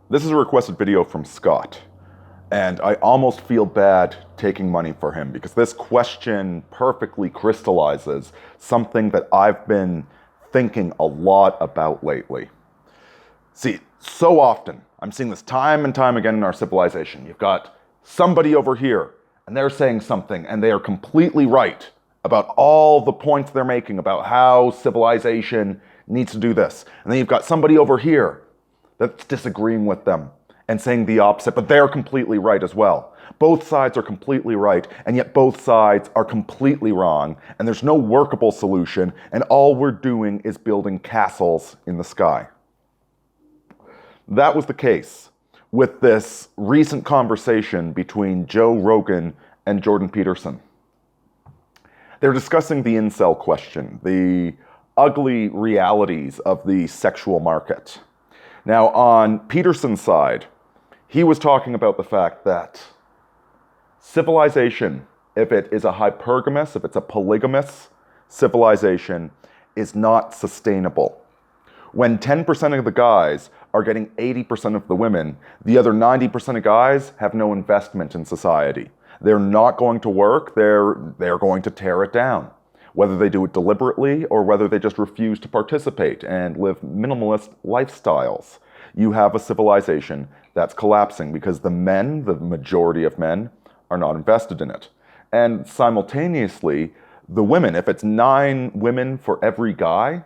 This is a requested video from Scott, and I almost feel bad taking money for him because this question perfectly crystallizes something that I've been thinking a lot about lately. See, so often, I'm seeing this time and time again in our civilization. You've got somebody over here, and they're saying something, and they are completely right about all the points they're making about how civilization needs to do this. And then you've got somebody over here that's disagreeing with them and saying the opposite, but they're completely right as well. Both sides are completely right, and yet both sides are completely wrong, and there's no workable solution, and all we're doing is building castles in the sky. That was the case with this recent conversation between Joe Rogan and Jordan Peterson. They're discussing the incel question, the ugly realities of the sexual market. Now, on Peterson's side, he was talking about the fact that civilization, if it is a hypergamous, if it's a polygamous civilization, is not sustainable. When 10% of the guys are getting 80% of the women, the other 90% of guys have no investment in society. They're not going to work, they're going to tear it down. Whether they do it deliberately or whether they just refuse to participate and live minimalist lifestyles. You have a civilization that's collapsing because the men, the majority of men, are not invested in it. And simultaneously, the women, if it's 9 women for every guy,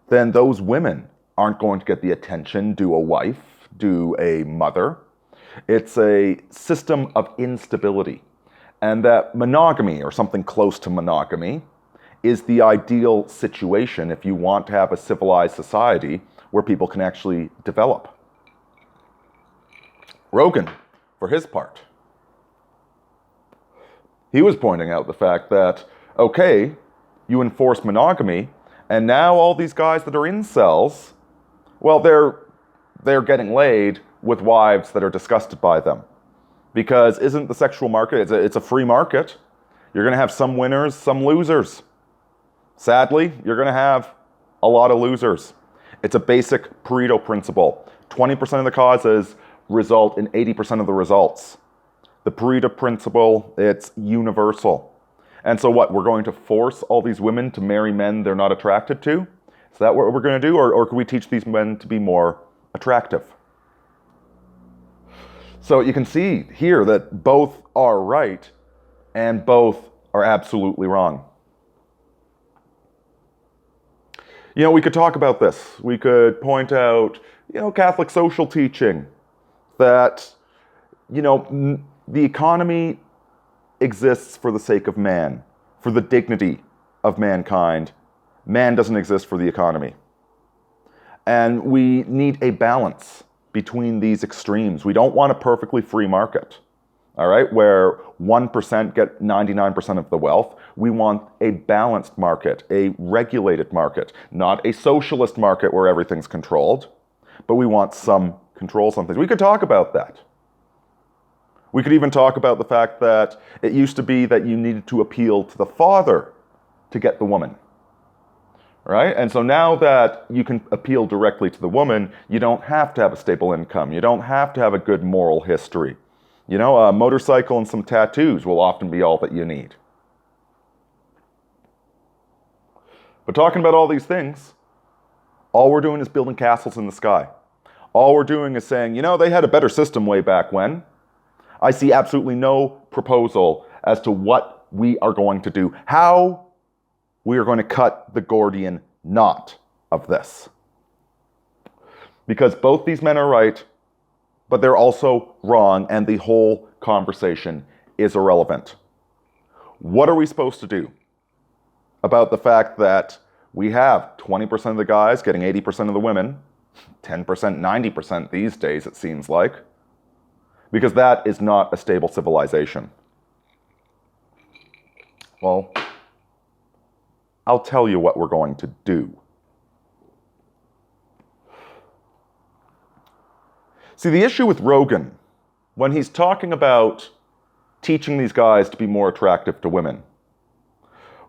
then those women aren't going to get the attention due a wife, due a mother. It's a system of instability. And that monogamy, or something close to monogamy, is the ideal situation if you want to have a civilized society where people can actually develop. Rogan, for his part, he was pointing out the fact that, okay, you enforce monogamy, and now all these guys that are incels, well, they're getting laid with wives that are disgusted by them. Because isn't the sexual market, it's a free market. You're going to have some winners, some losers. Sadly, you're going to have a lot of losers. It's a basic Pareto principle. 20% of the causes result in 80% of the results. The Pareto principle, it's universal. And so what, we're going to force all these women to marry men they're not attracted to? Is that what we're going to do? Or can we teach these men to be more attractive? So you can see here that both are right and both are absolutely wrong. You know, we could talk about this. We could point out, Catholic social teaching that, the economy exists for the sake of man, for the dignity of mankind. Man doesn't exist for the economy. And we need a balance between these extremes. We don't want a perfectly free market, all right, where 1% get 99% of the wealth. We want a balanced market, a regulated market, not a socialist market where everything's controlled, but we want some controls on things. We could talk about that. We could even talk about the fact that it used to be that you needed to appeal to the father to get the woman. Right? And so now that you can appeal directly to the woman, you don't have to have a stable income. You don't have to have a good moral history. A motorcycle and some tattoos will often be all that you need. But talking about all these things, all we're doing is building castles in the sky. All we're doing is saying, they had a better system way back when. I see absolutely no proposal as to what we are going to do. How we are going to cut the Gordian knot of this. Because both these men are right, but they're also wrong, and the whole conversation is irrelevant. What are we supposed to do about the fact that we have 20% of the guys getting 80% of the women, 10%, 90% these days, it seems like, because that is not a stable civilization? Well, I'll tell you what we're going to do. See, the issue with Rogan, when he's talking about teaching these guys to be more attractive to women,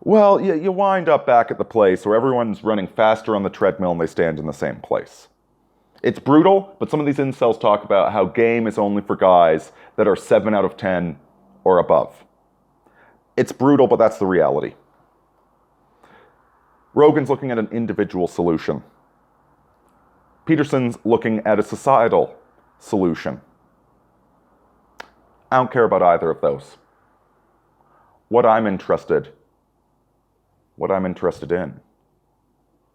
well, you wind up back at the place where everyone's running faster on the treadmill and they stand in the same place. It's brutal, but some of these incels talk about how game is only for guys that are 7 out of 10 or above. It's brutal, but that's the reality. Rogan's looking at an individual solution. Peterson's looking at a societal solution. I don't care about either of those. What I'm interested in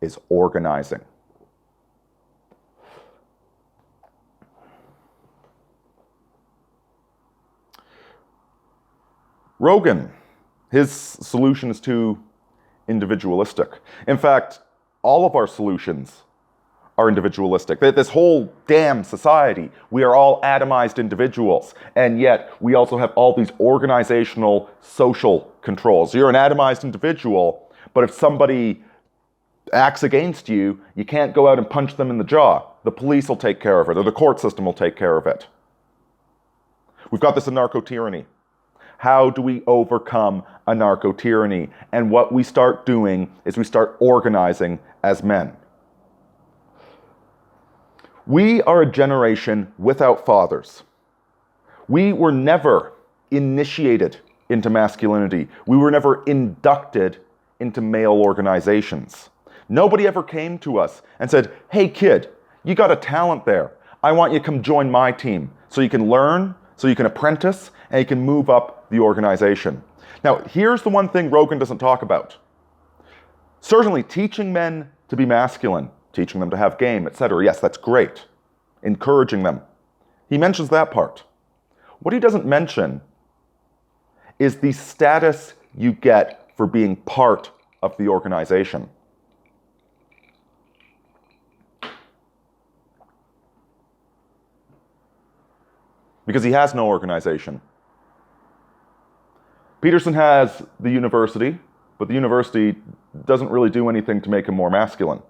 is organizing. Rogan, his solution is too individualistic. In fact, all of our solutions are individualistic. This whole damn society, we are all atomized individuals, and yet we also have all these organizational social controls. You're an atomized individual, but if somebody acts against you, you can't go out and punch them in the jaw. The police will take care of it, or the court system will take care of it. We've got this anarcho-tyranny. How do we overcome anarcho-tyranny? And what we start doing is we start organizing as men. We are a generation without fathers. We were never initiated into masculinity. We were never inducted into male organizations. Nobody ever came to us and said, "Hey kid, you got a talent there. I want you to come join my team so you can learn, so you can apprentice, and you can move up the organization." Now, here's the one thing Rogan doesn't talk about. Certainly, teaching men to be masculine, teaching them to have game, etc. Yes, that's great. Encouraging them. He mentions that part. What he doesn't mention is the status you get for being part of the organization. Because he has no organization. Peterson has the university, but the university doesn't really do anything to make him more masculine.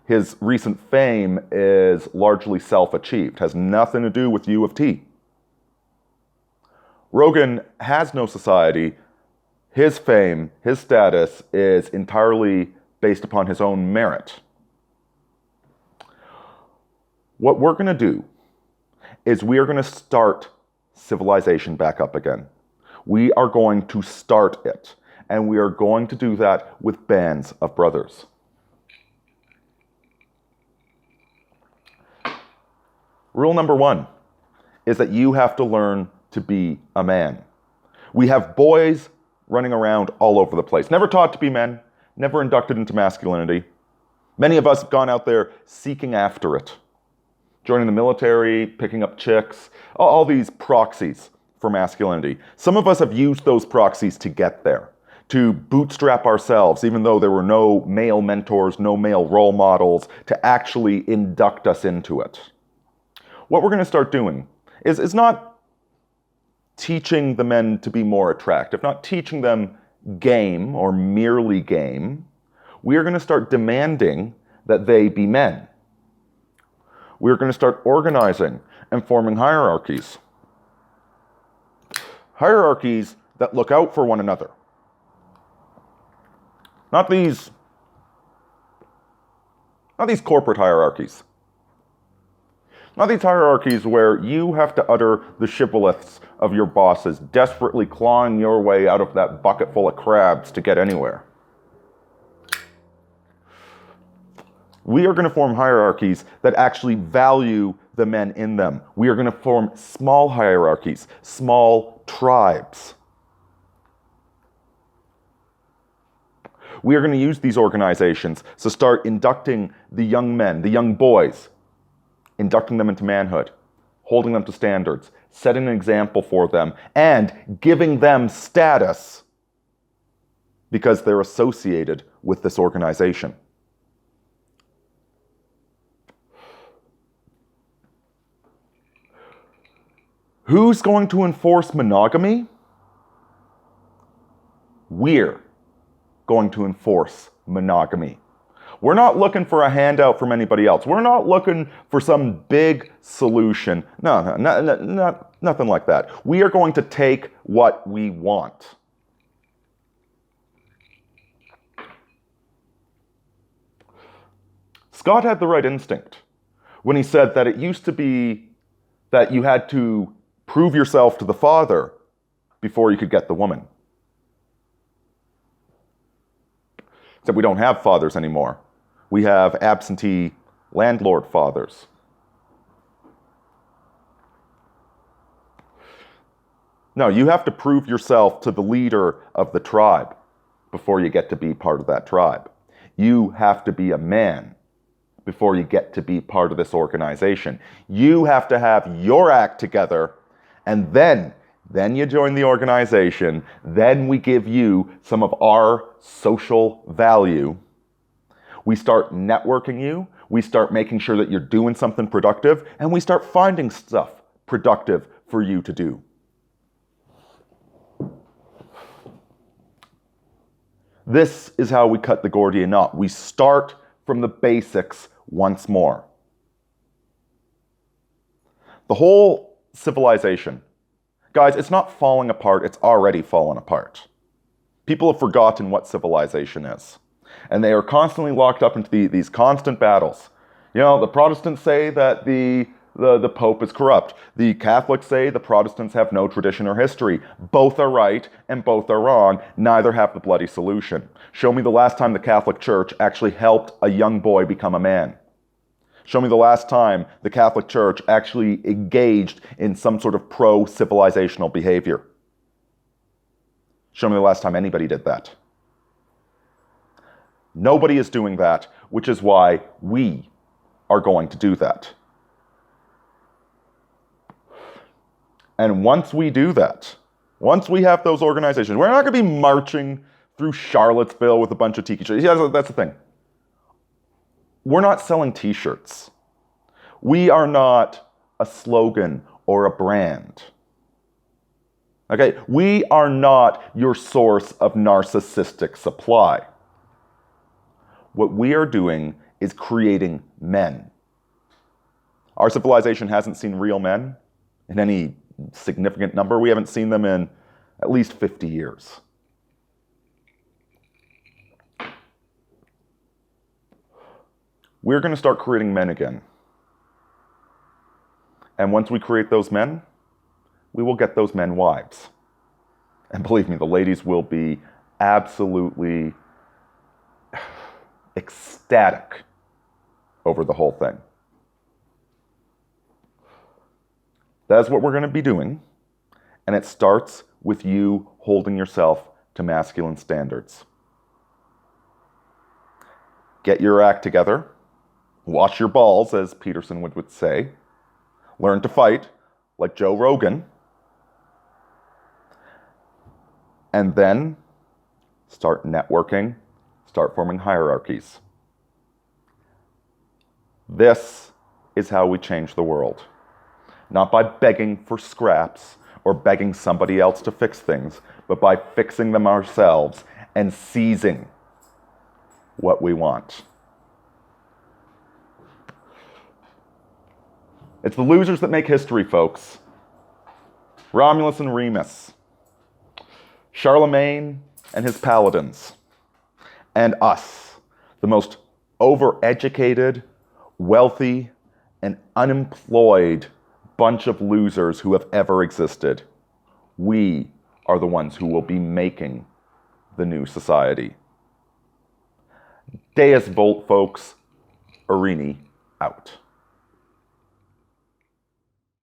His recent fame is largely self-achieved, has nothing to do with U of T. Rogan has no society. His fame, his status is entirely based upon his own merit. What we're going to do is we are going to start civilization back up again. We are going to start it, and we are going to do that with bands of brothers. Rule number 1 is that you have to learn to be a man. We have boys running around all over the place, never taught to be men, never inducted into masculinity. Many of us have gone out there seeking after it, joining the military, picking up chicks, all these proxies for masculinity. Some of us have used those proxies to get there, to bootstrap ourselves, even though there were no male mentors, no male role models, to actually induct us into it. What we're going to start doing is not teaching the men to be more attractive, not teaching them game or merely game. We are going to start demanding that they be men. We're going to start organizing and forming hierarchies. Hierarchies that look out for one another. Not these corporate hierarchies. Not these hierarchies where you have to utter the shibboleths of your bosses, desperately clawing your way out of that bucket full of crabs to get anywhere. We are going to form hierarchies that actually value the men in them. We are going to form small hierarchies, small tribes. We are going to use these organizations to start inducting the young men, the young boys, inducting them into manhood, holding them to standards, setting an example for them, and giving them status because they're associated with this organization. Who's going to enforce monogamy? We're going to enforce monogamy. We're not looking for a handout from anybody else. We're not looking for some big solution. No, nothing like that. We are going to take what we want. Scott had the right instinct. when he said that it used to be that you had to prove yourself to the father before you could get the woman. Except we don't have fathers anymore. We have absentee landlord fathers. No, you have to prove yourself to the leader of the tribe before you get to be part of that tribe. You have to be a man before you get to be part of this organization. You have to have your act together, and then you join the organization. Then we give you some of our social value. We start networking you. We start making sure that you're doing something productive, and we start finding stuff productive for you to do. This is how we cut the Gordian knot. We start from the basics once more. The whole civilization, guys, it's not falling apart, it's already fallen apart. People have forgotten what civilization is. And they are constantly locked up into these constant battles. You know, the Protestants say that the Pope is corrupt. The Catholics say the Protestants have no tradition or history. Both are right and both are wrong. Neither have the bloody solution. Show me the last time the Catholic Church actually helped a young boy become a man. Show me the last time the Catholic Church actually engaged in some sort of pro-civilizational behavior. Show me the last time anybody did that. Nobody is doing that, which is why we are going to do that. And once we do that, once we have those organizations, we're not going to be marching through Charlottesville with a bunch of tiki shirts. Yeah, that's the thing. We're not selling t-shirts. We are not a slogan or a brand. Okay? We are not your source of narcissistic supply. What we are doing is creating men. Our civilization hasn't seen real men in any significant number. We haven't seen them in at least 50 years. We're going to start creating men again. And once we create those men, we will get those men wives. And believe me, the ladies will be absolutely ecstatic over the whole thing. That's what we're going to be doing. And it starts with you holding yourself to masculine standards. Get your act together. Wash your balls, as Peterson would say. Learn to fight, like Joe Rogan. And then start networking, start forming hierarchies. This is how we change the world. Not by begging for scraps or begging somebody else to fix things, but by fixing them ourselves and seizing what we want. It's the losers that make history, folks. Romulus and Remus. Charlemagne and his paladins. And us, the most overeducated, wealthy, and unemployed bunch of losers who have ever existed. We are the ones who will be making the new society. Deus Volt, folks. Aurini, out.